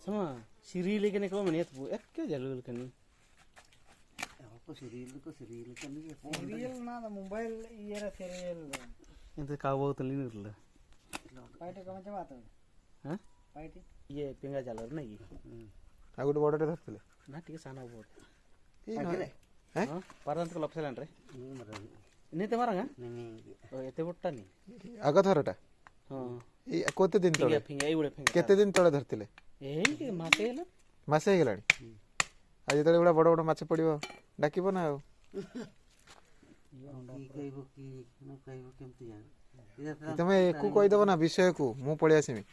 sama siril kan ko maniat bu ek jalul kan को serial kan ni serial na mobile era serial itu kau bawa tuh linur lah paite kama jama to हाँ paite ये पिंगा jalur नहीं आ गोटे बड़टे धरथिले ना ठीक साना boat agile हैं पारंत को लपसेलन रे मरा नहीं तो मारा नहीं ओ एते बोट्टा नहीं आग थरटा हाँ ई कोते दिन तळे फिंगा ये उड़े फिंगा केते दिन तळे धरथिले ए मासे ल मासे हे गेलाणी आज तळे बड़ा बड़ बड़ माछ पड़िबो डाकिबो ना आ की कहबो की न कहबो केमती जान तमे एको कहि देबो ना विषय को मु पळि आसीमी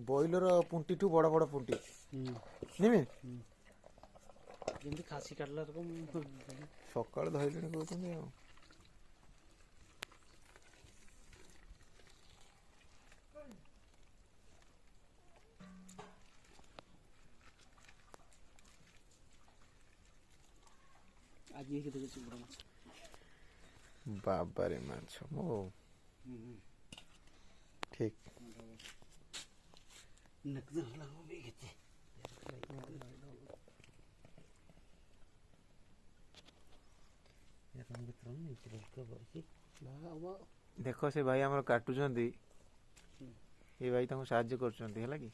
बॉयलर पुंटी ठू बड़ बड़ पुंटी निमी ଯେମିତି ଖାସି କାଟିଲା ରକମ ସକାଳ ଧଇଲେଣି କହୁଛନ୍ତି ଆଉ ଆଜି ହେଇକି ଦେଖୁଛି ବଡ଼ ମାଛ ବାବାରେ ମାଛ ମୋ ଠିକ नकदर लगो भी किते या काम के तरह नहीं चल के बरसी देखो से भाई हमर काटुचंदी ये भाई ताको साहाय्य करचंदी हैला कि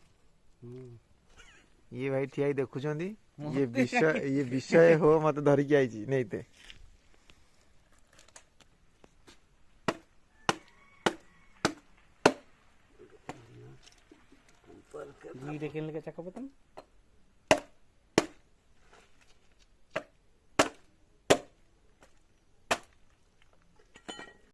ये भाई ठियाई देखुचंदी ये विषय हो मत धरि के आइची नैते वीडियो खेलने का चक्कर पता